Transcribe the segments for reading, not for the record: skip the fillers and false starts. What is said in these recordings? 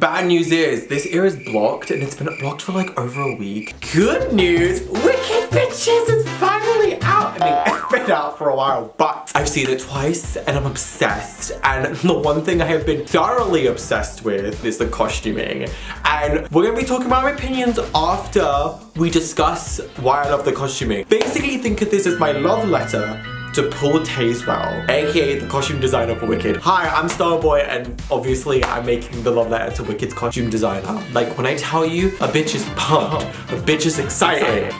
Bad news is, this ear is blocked and it's been blocked for like over a week. Good news, Wicked Bitches is finally out. I mean, it's been out for a while, but I've seen it twice and I'm obsessed. And the one thing I have been thoroughly obsessed with is the costuming. And we're gonna be talking about my opinions after we discuss why I love the costuming. Basically, think of this as my love letter to Paul Tazewell, aka the costume designer for Wicked. Hi, I'm Styleboy, and obviously I'm making the love letter to Wicked's costume designer. Like, when I tell you, a bitch is pumped, a bitch is excited.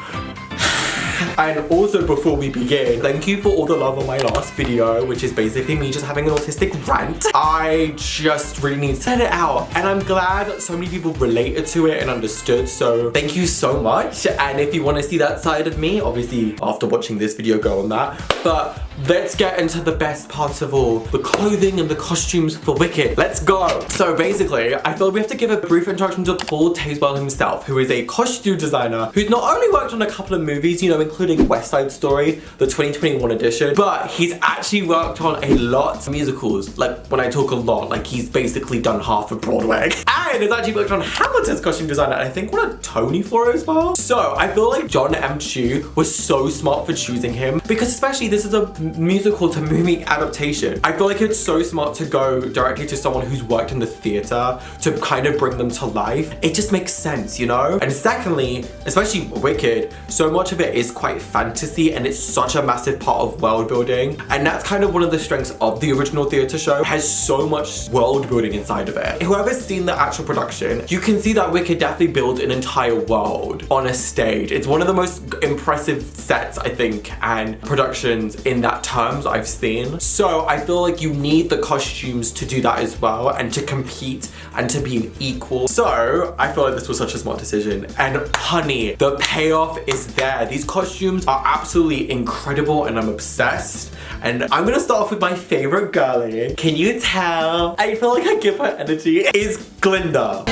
And also, before we begin, thank you for all the love on my last video, which is basically me just having an autistic rant. I just really need to set it out, and I'm glad so many people related to it and understood, so thank you so much. And if you want to see that side of me, obviously after watching this video, go on that. But let's get into the best parts of all, the clothing and the costumes for Wicked. Let's go. So basically, I feel we have to give a brief introduction to Paul Tazewell himself, who is a costume designer who's not only worked on a couple of movies, you know, including West Side Story, the 2021 edition, but he's actually worked on a lot of musicals. Like, when I talk a lot, like he's basically done half of Broadway. And he's actually worked on Hamilton's costume designer, and I think won a Tony for it as well. So I feel like John M. Chu was so smart for choosing him, because especially this is a musical to movie adaptation. I feel like it's so smart to go directly to someone who's worked in the theater to kind of bring them to life. It just makes sense, you know? And secondly, especially Wicked, so much of it is quite fantasy, and it's such a massive part of world building. And that's kind of one of the strengths of the original theater show. It has so much world building inside of it. Whoever's seen the actual production, you can see that Wicked definitely builds an entire world on a stage. It's one of the most impressive sets, I think, and productions in that terms I've seen. So I feel like you need the costumes to do that as well, and to compete and to be equal. So I feel like this was such a smart decision. And honey, the payoff is there. These costumes are absolutely incredible, and I'm obsessed. And I'm gonna start off with my favorite girlie. Can you tell? I feel like I give her energy. Is Glinda.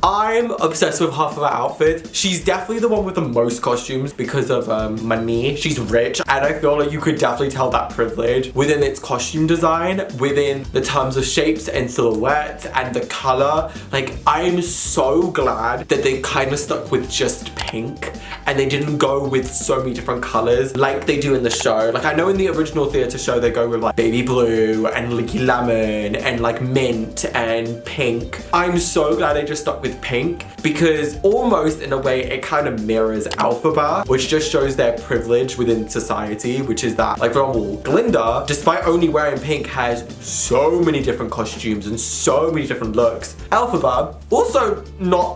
I'm obsessed with half of her outfit. She's definitely the one with the most costumes because of money. She's rich, and I feel like you could definitely tell that privilege within its costume design, within the terms of shapes and silhouette and the color. Like, I'm so glad that they kind of stuck with just pink and they didn't go with so many different colors like they do in the show. Like, I know in the original theater show they go with like baby blue and like lemon and like mint and pink. I'm so glad they just stuck with pink, because almost in a way it kind of mirrors Alphaba, which just shows their privilege within society, which is that, like, for example, Glinda, despite only wearing pink, has so many different costumes and so many different looks. Alphaba, also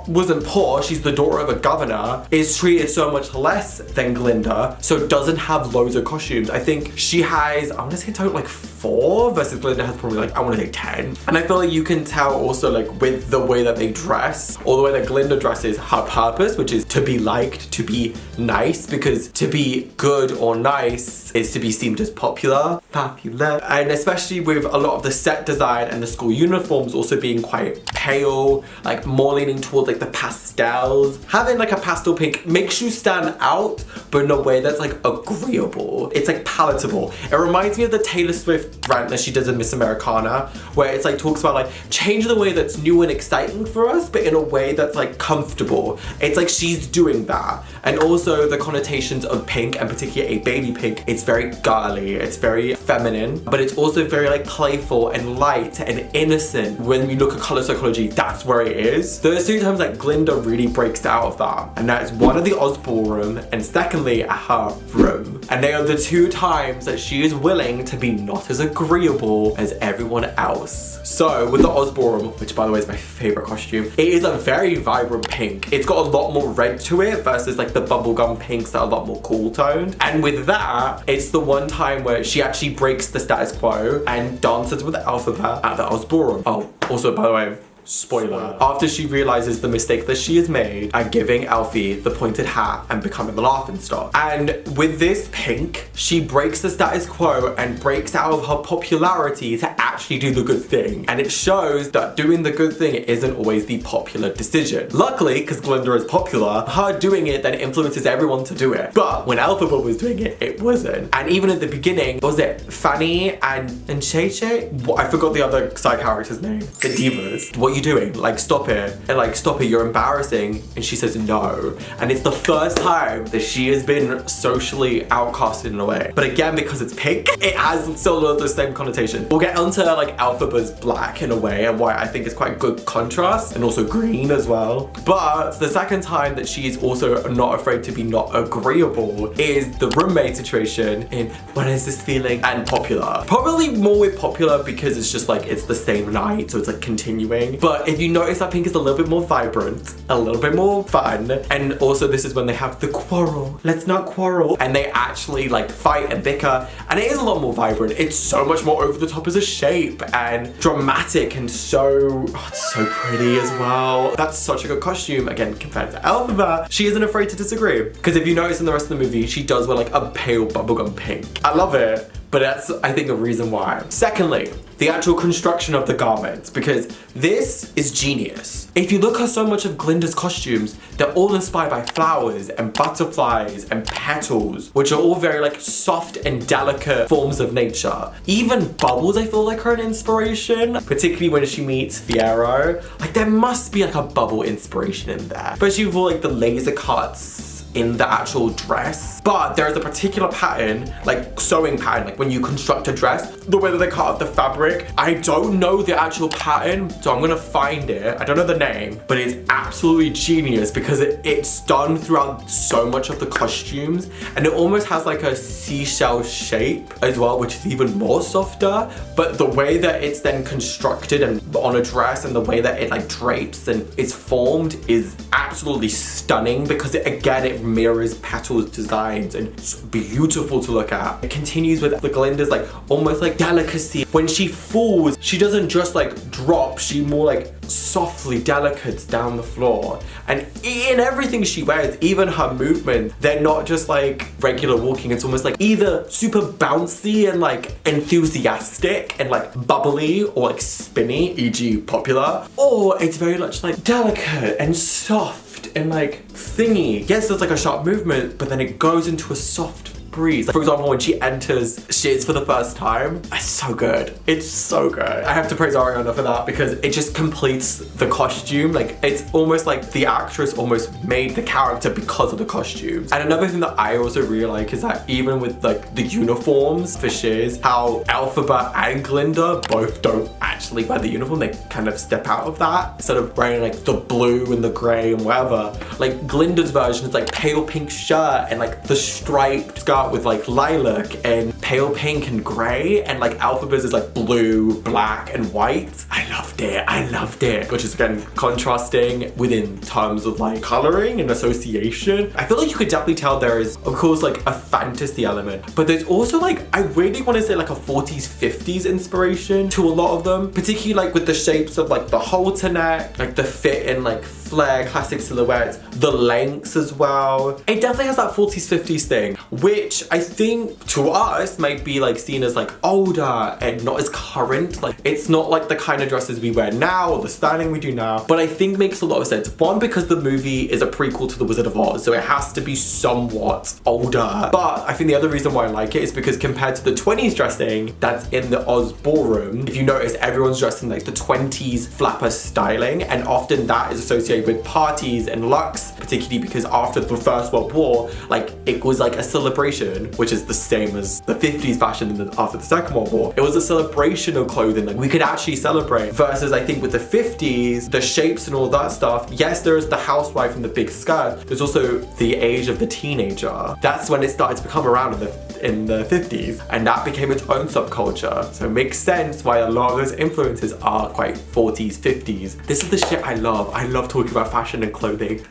wasn't poor, she's the daughter of a governor, is treated so much less than Glinda, so doesn't have loads of costumes. I think she has, I want to say total like 4, versus Glinda has probably like, I want to say 10. And I feel like you can tell also, like, with the way that they dress, or the way that Glinda dresses, her purpose, which is to be liked, to be nice, because to be good or nice is to be seen as popular. And especially with a lot of the set design and the school uniforms also being quite pale, like more leaning towards like the pastels. Having like a pastel pink makes you stand out, but in a way that's like agreeable. It's like palatable. It reminds me of the Taylor Swift rant that she does in Miss Americana, where it's like talks about like change the way that's new and exciting for us, but in a way that's like comfortable. It's like she's doing that. And also the connotations of pink, and particularly a baby pink, it's very girly, it's very feminine, but it's also very like playful and light and innocent. When we look at color psychology, that's where it is. There's 2 times that Glinda really breaks out of that, and that is one at the Oz Ballroom, and secondly at her room. And they are the 2 times that she is willing to be not as agreeable as everyone else. So with the Oz Ballroom, which by the way is my favorite costume, it is a very vibrant pink. It's got a lot more red to it versus like the bubblegum pinks that are a lot more cool toned. And with that, it's the one time where she actually breaks the status quo and dances with Alphaba at the Oz Ballroom. Oh, also by the way, Spoiler. After she realizes the mistake that she has made at giving Alfie the pointed hat and becoming the laughing stock. And with this pink, she breaks the status quo and breaks out of her popularity to actually do the good thing. And it shows that doing the good thing isn't always the popular decision. Luckily, because Glinda is popular, her doing it then influences everyone to do it. But when Alphaba was doing it, it wasn't. And even at the beginning, was it Fanny and Shay Shay? I forgot the other side character's name. The divas. What are you doing? Like, stop it. And like, stop it, you're embarrassing. And she says no. And it's the first time that she has been socially outcasted in a way. But again, because it's pink, it has still the same connotation. We'll get onto like Alphaba's black in a way and why I think it's quite good contrast, and also green as well. But the second time that she is also not afraid to be not agreeable is the roommate situation in What Is This Feeling and Popular. Probably more with Popular because it's just like, it's the same night, so it's like continuing. But if you notice that pink is a little bit more vibrant, a little bit more fun, and also this is when they have the quarrel. Let's not quarrel. And they actually like fight and bicker, and it is a lot more vibrant. It's so much more over the top as a shape and dramatic, and so, oh, it's so pretty as well. That's such a good costume. Again, compared to Alphaba, she isn't afraid to disagree. Because if you notice in the rest of the movie, she does wear like a pale bubblegum pink. I love it. But that's, I think, a reason why. Secondly, the actual construction of the garments, because this is genius. If you look at so much of Glinda's costumes, they're all inspired by flowers and butterflies and petals, which are all very like soft and delicate forms of nature. Even bubbles, I feel like, are an inspiration, particularly when she meets Fiero. Like, there must be like a bubble inspiration in there, especially with all like the laser cuts in the actual dress. But there is a particular pattern, like sewing pattern, like when you construct a dress, the way that they cut out the fabric. I don't know the actual pattern, so I'm gonna find it. I don't know the name, but it's absolutely genius because it's done throughout so much of the costumes, and it almost has like a seashell shape as well, which is even more softer. But the way that it's then constructed and on a dress, and the way that it like drapes and is formed is absolutely stunning, because it mirrors Petal's designs, and it's beautiful to look at. It continues with the Glinda's like almost like delicacy. When she falls, she doesn't just like drop, she more like softly delicate down the floor. And in everything she wears, even her movement, they're not just like regular walking. It's almost like either super bouncy and like enthusiastic and like bubbly, or like spinny, e.g. Popular, or it's very much like delicate and soft and like thingy. Yes, there's like a sharp movement, but then it goes into a soft breeze. Like, for example, when she enters Shiz for the first time, it's so good. It's so good. I have to praise Ariana for that, because it just completes the costume. Like, it's almost like the actress almost made the character because of the costumes. And another thing that I also really like is that even with like the uniforms for Shiz, how Alphaba and Glinda both don't actually wear the uniform. They kind of step out of that, instead of wearing like the blue and the gray and whatever. Like, Glinda's version is like pale pink shirt and like the striped skirt with like lilac and pale pink and gray, and like Alphaba's is like blue, black and white. I loved it. I loved it. Which is again contrasting within terms of like coloring and association. I feel like you could definitely tell there is, of course, like a fantasy element, but there's also like, I really want to say like a 40s, 50s inspiration to a lot of them, particularly like with the shapes of like the halter neck, like the fit and like flare, classic silhouettes, the lengths as well. It definitely has that 40s, 50s thing, which I think to us might be like seen as like older and not as current. Like, it's not like the kind of dresses we wear now or the styling we do now, but I think makes a lot of sense. One, because the movie is a prequel to The Wizard of Oz, so it has to be somewhat older. But I think the other reason why I like it is because compared to the 20s dressing that's in the Oz ballroom, if you notice, everyone's dressed in like the 20s flapper styling, and often that is associated with parties and luxe, particularly because after the First World War, like, it was like a celebration, which is the same as the 50s fashion after the Second World War. It was a celebration of clothing, like we could actually celebrate. Versus I think with the 50s, the shapes and all that stuff, yes, there is the housewife and the big skirt, there's also the age of the teenager. That's when it started to become around in the 50s, and that became its own subculture. So it makes sense why a lot of those influences are quite 40s, 50s. This is the shit I love. I love talking about fashion and clothing.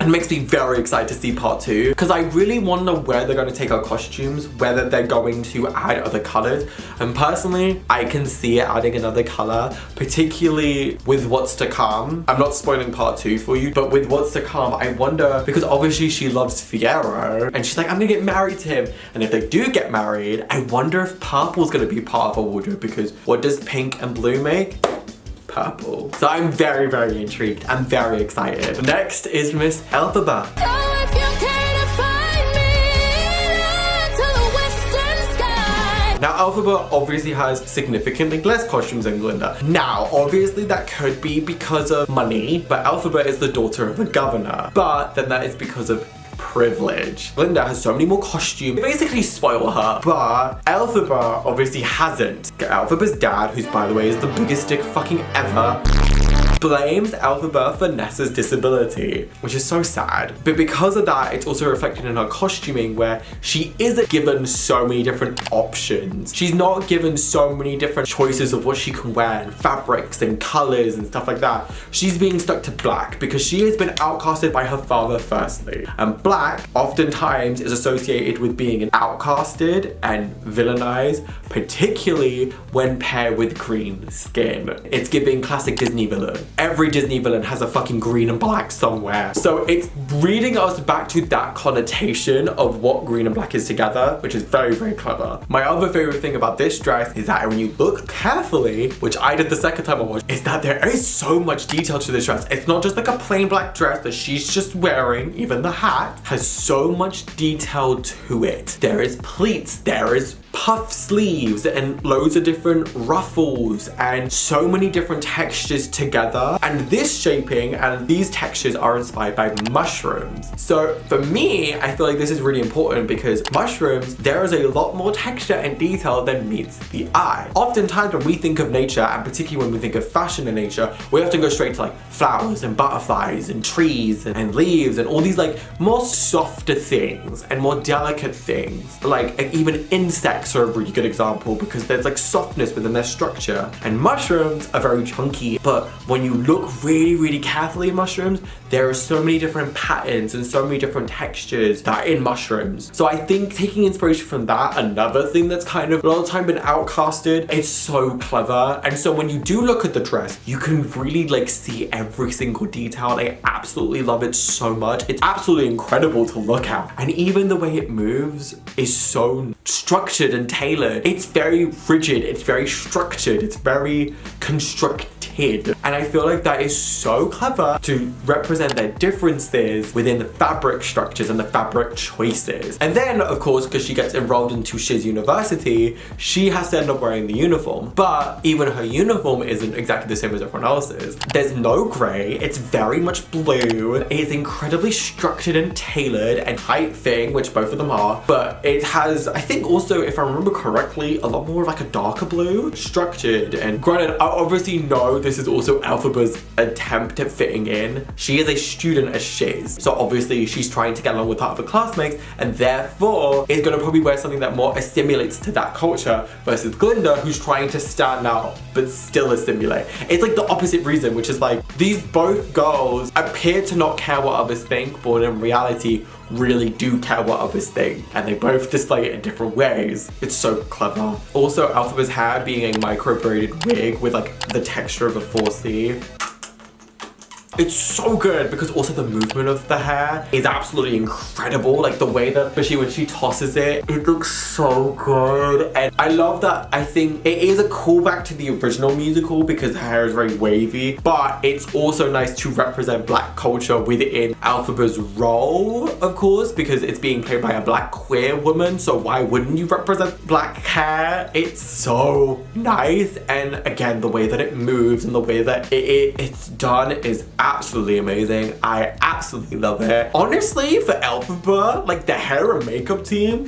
And it makes me very excited to see part 2 because I really want to know where they're going to take our costumes, whether they're going to add other colors. And personally, I can see it adding another color, particularly with what's to come. I'm not spoiling part 2 for you, but with what's to come, I wonder, because obviously she loves Fierro and she's like, I'm gonna get married to him. And if they do get married, I wonder if purple's gonna be part of a wardrobe, because what does pink and blue make? Purple. So I'm very, very intrigued. I'm very excited. Next is Miss Elphaba. Now, Elphaba obviously has significantly less costumes than Glinda. Now, obviously that could be because of money, but Elphaba is the daughter of a governor. But then that is because of privilege. Glinda has so many more costumes. They basically spoil her, but Elphaba obviously hasn't. Elphaba's dad, who's by the way is the biggest dick fucking ever, blames Elphaba for Nessa's disability, which is so sad. But because of that, it's also reflected in her costuming, where she isn't given so many different options. She's not given so many different choices of what she can wear and fabrics and colors and stuff like that. She's being stuck to black because she has been outcasted by her father firstly. And black oftentimes is associated with being outcasted and villainized, particularly when paired with green skin. It's giving classic Disney villain. Every Disney villain has a fucking green and black somewhere. So it's reading us back to that connotation of what green and black is together, which is very, very clever. My other favorite thing about this dress is that when you look carefully, which I did the second time I watched, is that there is so much detail to this dress. It's not just like a plain black dress that she's just wearing. Even the hat has so much detail to it. There is pleats, there is puff sleeves and loads of different ruffles and so many different textures together. And this shaping and these textures are inspired by mushrooms. So for me, I feel like this is really important because mushrooms, there is a lot more texture and detail than meets the eye. Oftentimes when we think of nature, and particularly when we think of fashion in nature, we often go straight to like flowers and butterflies and trees and leaves and all these like more softer things and more delicate things. Like even insects are a really good example because there's like softness within their structure, and mushrooms are very chunky. But when you look really, really carefully at mushrooms, there are so many different patterns and so many different textures that are in mushrooms. So I think taking inspiration from that, another thing that's kind of a lot of time been outcasted, it's so clever. And so when you do look at the dress, you can really like see every single detail. I absolutely love it so much. It's absolutely incredible to look at. And even the way it moves is so structured and tailored. It's very rigid, it's very structured, it's very constructed. And I feel like that is so clever to represent their differences within the fabric structures and the fabric choices. And then, of course, because she gets enrolled into Shiz University, she has to end up wearing the uniform. But even her uniform isn't exactly the same as everyone else's. There's no gray, it's very much blue. It's incredibly structured and tailored and tight-fitting, which both of them are. But it has, I think also, if I remember correctly, a lot more of like a darker blue, structured. And granted, I obviously know this is also Elphaba's attempt at fitting in. She is a student at Shiz, so obviously she's trying to get along with her other classmates, and therefore is gonna probably wear something that more assimilates to that culture, versus Glinda, who's trying to stand out but still assimilate. It's like the opposite reason, which is like these both girls appear to not care what others think, but in reality really do care what others think, and they both display it in different ways. It's so clever. Also, Elphaba's hair being a micro braided wig with like the texture of a 4C. It's so good because also the movement of the hair is absolutely incredible. Like the way that, especially when she tosses it, it looks so good. And I love that. I think it is a callback to the original musical because her hair is very wavy, but it's also nice to represent black culture within Elphaba's role, of course, because it's being played by a black queer woman. So why wouldn't you represent black hair? It's so nice. And again, the way that it moves and the way that it's done is absolutely amazing. I absolutely love it. Honestly, for Elphaba, like the hair and makeup team,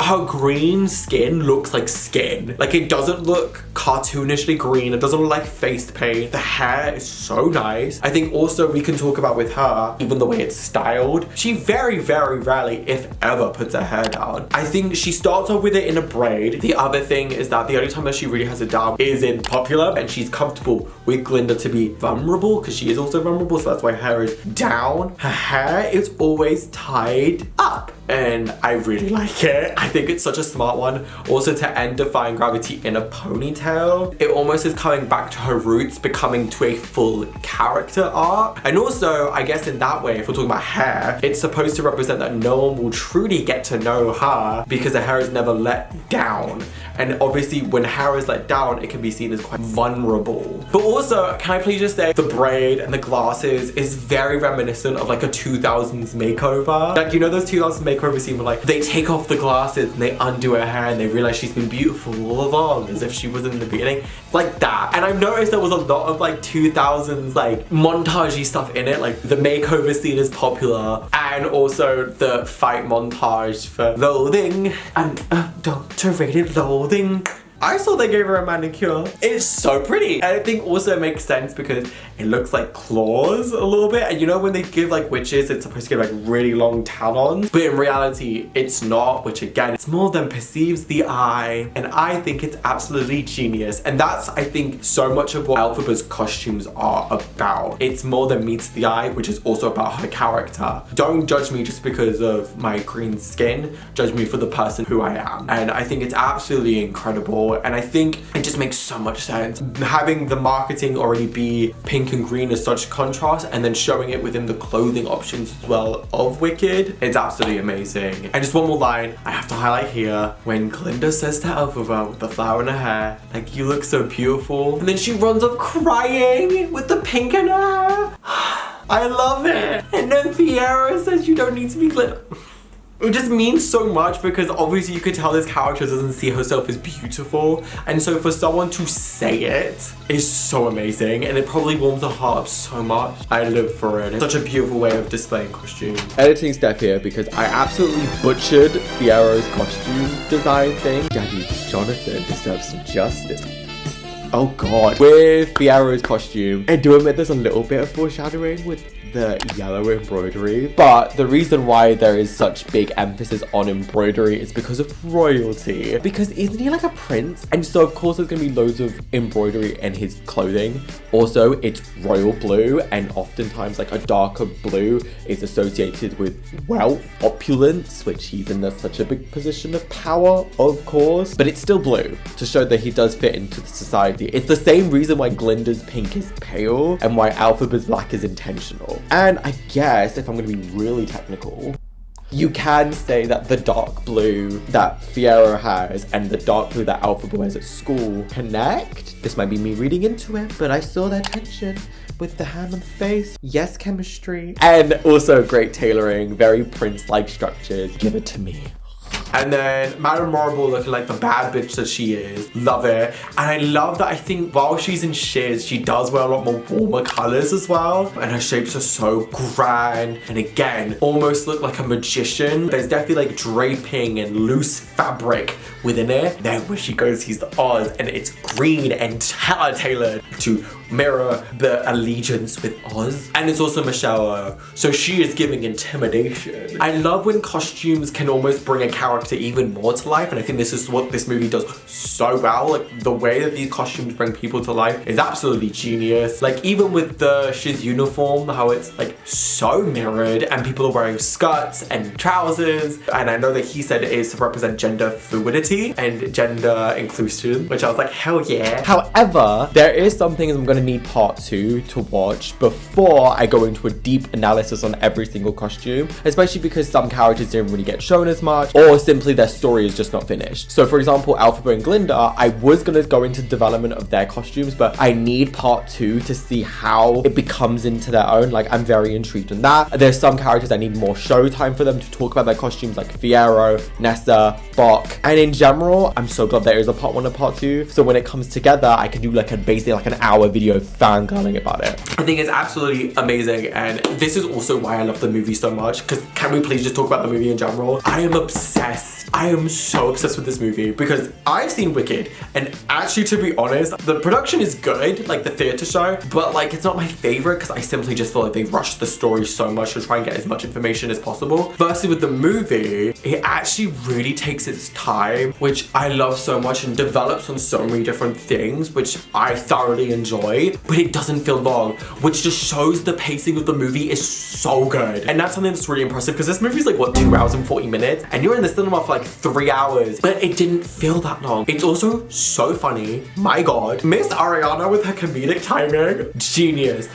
Her green skin looks like skin. Like, it doesn't look cartoonishly green. It doesn't look like face paint. The hair is so nice. I think also we can talk about with her, even the way it's styled. She very, very rarely, if ever, puts her hair down. I think she starts off with it in a braid. The other thing is that the only time that she really has it down is in Popular, and she's comfortable with Glinda to be vulnerable because she is also vulnerable, so that's why her hair is down. Her hair is always tied up, and I really like it. I think it's such a smart one. Also, to end Defying Gravity in a ponytail, it almost is coming back to her roots, becoming to a full character arc. And also, I guess in that way, if we're talking about hair, it's supposed to represent that no one will truly get to know her because her hair is never let down. And obviously, when hair is let down, it can be seen as quite vulnerable. But also, can I please just say, the braid and the glasses is very reminiscent of like a 2000s makeover. Like, you know those 2000s makeover scene where like they take off the glasses and they undo her hair and they realize she's been beautiful all along as if she was in the beginning? It's like that. And I've noticed there was a lot of like 2000s like montagey stuff in it. Like the makeover scene is Popular, and also the fight montage for Loathing and adulterated loathing. I saw they gave her a manicure. It's so pretty. And I think also it makes sense because it looks like claws a little bit. And you know when they give like witches, it's supposed to give like really long talons. But in reality, it's not, which again, it's more than perceives the eye. And I think it's absolutely genius. And that's, I think, so much of what Elphaba's costumes are about. It's more than meets the eye, which is also about her character. Don't judge me just because of my green skin. Judge me for the person who I am. And I think it's absolutely incredible. And I think it just makes so much sense. Having the marketing already be pink and green as such contrast, and then showing it within the clothing options as well of Wicked, it's absolutely amazing. And just one more line I have to highlight here. When Glinda says to Elphaba with the flower in her hair, like, you look so beautiful. And then she runs off crying with the pink in her hair. I love it. And then Fiera says you don't need to be Glinda. It just means so much because obviously you could tell this character doesn't see herself as beautiful, and so for someone to say it is so amazing, and it probably warms her heart up so much. I live for it. It's such a beautiful way of displaying costume. Editing step here because I absolutely butchered Fiero's costume design thing. Daddy Jonathan deserves some justice. Oh god. With Fiero's costume, I do admit there's a little bit of foreshadowing with the yellow embroidery, but the reason why there is such big emphasis on embroidery is because of royalty. Because isn't he like a prince? And so of course there's gonna be loads of embroidery in his clothing. Also, it's royal blue, and oftentimes like a darker blue is associated with wealth, opulence, which he's in such a big position of power, of course. But it's still blue to show that he does fit into the society. It's the same reason why Glinda's pink is pale and why Elphaba's black is intentional. And I guess if I'm going to be really technical, you can say that the dark blue that Fiero has and the dark blue that Elphaba wears at school connect. This might be me reading into it, but I saw that tension with the hand on the face. Yes, chemistry. And also great tailoring, very prince-like structures. Give it to me. And then Madame Marble looking like the bad bitch that she is. Love it. And I love that I think while she's in Shiz, she does wear a lot more warmer colors as well. And her shapes are so grand. And again, almost look like a magician. There's definitely like draping and loose fabric within it. Then when she goes, he's the Oz, and it's green and tailored to mirror the allegiance with Oz. And it's also Michelle, so she is giving intimidation. I love when costumes can almost bring a character even more to life, and I think this is what this movie does so well. Like the way that these costumes bring people to life is absolutely genius. Like even with the Shiz uniform, how it's like so mirrored, and people are wearing skirts and trousers, and I know that he said it is to represent gender fluidity and gender inclusion, which I was like, hell yeah. However, there is some things I'm gonna need part 2 to watch before I go into a deep analysis on every single costume, especially because some characters didn't really get shown as much, or simply their story is just not finished. So for example, Elphaba and Glinda, I was gonna go into development of their costumes, but I need part 2 to see how it becomes into their own. Like I'm very intrigued in that. There's some characters I need more show time for them to talk about their costumes, like Fiero, Nessa, Bok, and in general, I'm so glad there is a part 1 and part 2. So when it comes together, I can do like basically like an hour video fangirling about it. I think it's absolutely amazing, and this is also why I love the movie so much, because can we please just talk about the movie in general? I am obsessed. I am so obsessed with this movie because I've seen Wicked, and actually, to be honest, the production is good, like the theatre show, but like it's not my favorite because I simply just feel like they rushed the story so much to try and get as much information as possible. Versus with the movie, it actually really takes its time, which I love so much, and develops on so many different things, which I thoroughly enjoy, but it doesn't feel long, which just shows the pacing of the movie is so good. And that's something that's really impressive because this movie is like, what, 2 hours and 40 minutes? And you're in the cinema for like 3 hours, but it didn't feel that long. It's also so funny. My God. Miss Ariana with her comedic timing, genius.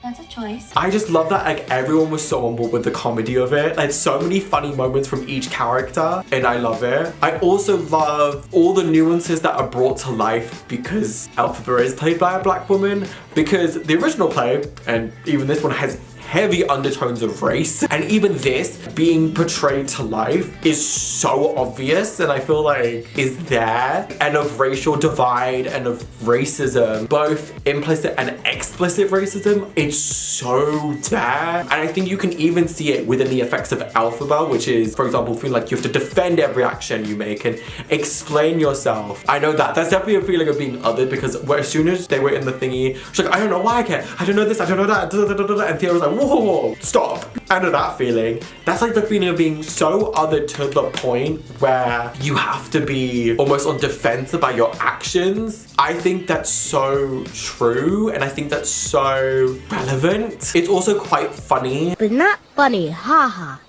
That's a choice. I just love that like everyone was so on board with the comedy of it. Like so many funny moments from each character, and I love it. I also love all the nuances that are brought to life because Elphaba is played by a black woman, because the original play, and even this one, has heavy undertones of race, and even this being portrayed to life is so obvious, and I feel like is there, and of racial divide and of racism, both implicit and explicit racism. It's so there, and I think you can even see it within the effects of Elphaba, which is, for example, feeling like you have to defend every action you make and explain yourself. I know that's definitely a feeling of being othered, because as soon as they were in the thingy, she's like, I don't know why I care, I don't know this, I don't know that, and Thea was like, whoa, stop. I know that feeling. That's like the feeling of being so other to the point where you have to be almost on defense about your actions. I think that's so true, and I think that's so relevant. It's also quite funny. But not funny, haha.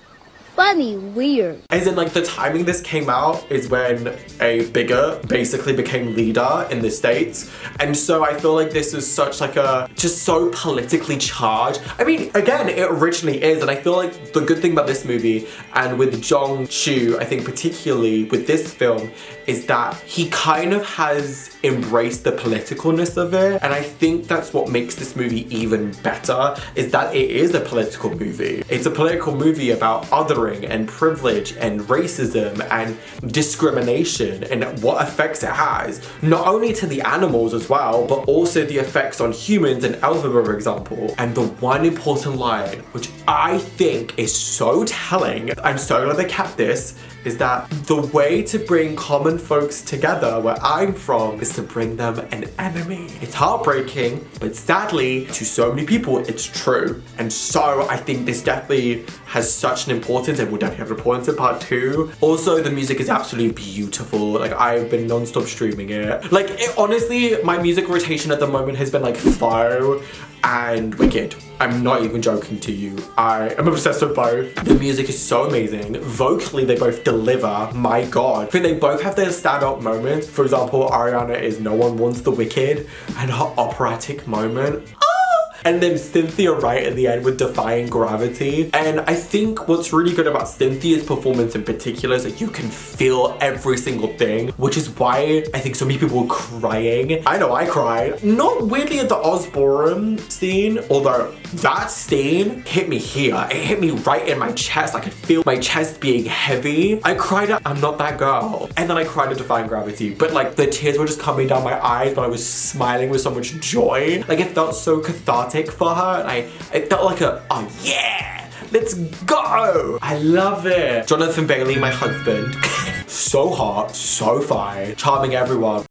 Funny, weird. As in, like, the timing this came out is when a bigot basically became leader in the States. And so I feel like this is such like a, just so politically charged. I mean, again, it originally is. And I feel like the good thing about this movie, and with Jong Chu, I think particularly with this film, is that he kind of has embraced the politicalness of it. And I think that's what makes this movie even better, is that it is a political movie. It's a political movie about othering and privilege and racism and discrimination and what effects it has, not only to the animals as well, but also the effects on humans and Elphaba, for example. And the one important line, which I think is so telling, I'm so glad they kept this, is that the way to bring common folks together where I'm from is to bring them an enemy. It's heartbreaking, but sadly, to so many people, it's true. And so I think this definitely has such an importance, and will definitely have an importance in part 2. Also, the music is absolutely beautiful. Like, I've been non-stop streaming it. Like, honestly, my music rotation at the moment has been like Flow and Wicked. I'm not even joking to you. I am obsessed with both. The music is so amazing. Vocally, they both deliver. My God. I think they both have their standout moments. For example, Ariana is No One Wants the Wicked, and her operatic moment. And then Cynthia right at the end with Defying Gravity. And I think what's really good about Cynthia's performance in particular is that you can feel every single thing, which is why I think so many people were crying. I know I cried. Not weirdly at the Osborne scene, although that scene hit me here. It hit me right in my chest. I could feel my chest being heavy. I cried at I'm Not That Girl. And then I cried at Defying Gravity. But like the tears were just coming down my eyes, but I was smiling with so much joy. Like it felt so cathartic for her, and it felt like a, oh yeah, let's go. I love it. Jonathan Bailey, my husband. So hot, so fine, charming everyone.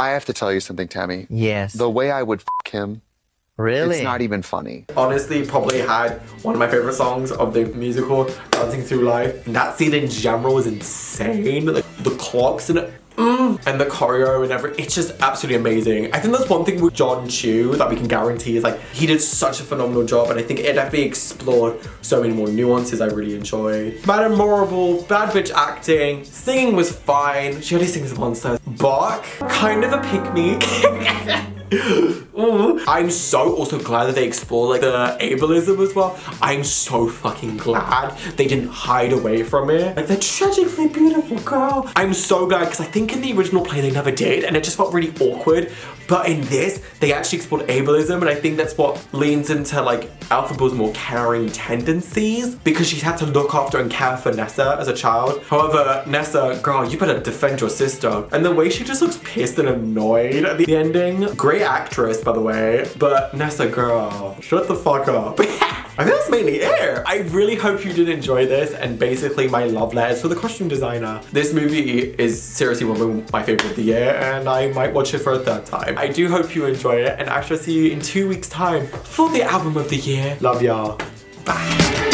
I have to tell you something, Tammy. Yes. The way I would him, Really? it's not even funny. Honestly, probably had one of my favorite songs of the musical, Dancing Through Life. And that scene in general is insane. Like the clocks and it. And the choreo and everything, it's just absolutely amazing. I think that's one thing with Jong Chu that we can guarantee is like he did such a phenomenal job, and I think it definitely explored so many more nuances I really enjoyed. Bad and memorable, bad bitch acting, singing was fine. She only sings once though. Bach, kind of a pick-me. I'm so also glad that they explore like the ableism as well. I'm so fucking glad they didn't hide away from it. Like, they're tragically beautiful, girl. I'm so glad, because I think in the original play they never did, and it just felt really awkward. But in this, they actually explored ableism, and I think that's what leans into like Elphaba's more caring tendencies, because she's had to look after and care for Nessa as a child. However, Nessa, girl, you better defend your sister. And the way she just looks pissed and annoyed at the ending. Great actress, by the way, but Nessa, girl, shut the fuck up. I think that's mainly it. I really hope you did enjoy this, and basically my love letters for the costume designer. This movie is seriously one of my favorite of the year, and I might watch it for a third time. I do hope you enjoy it, and I shall see you in 2 weeks' time for the album of the year. Love y'all. Bye.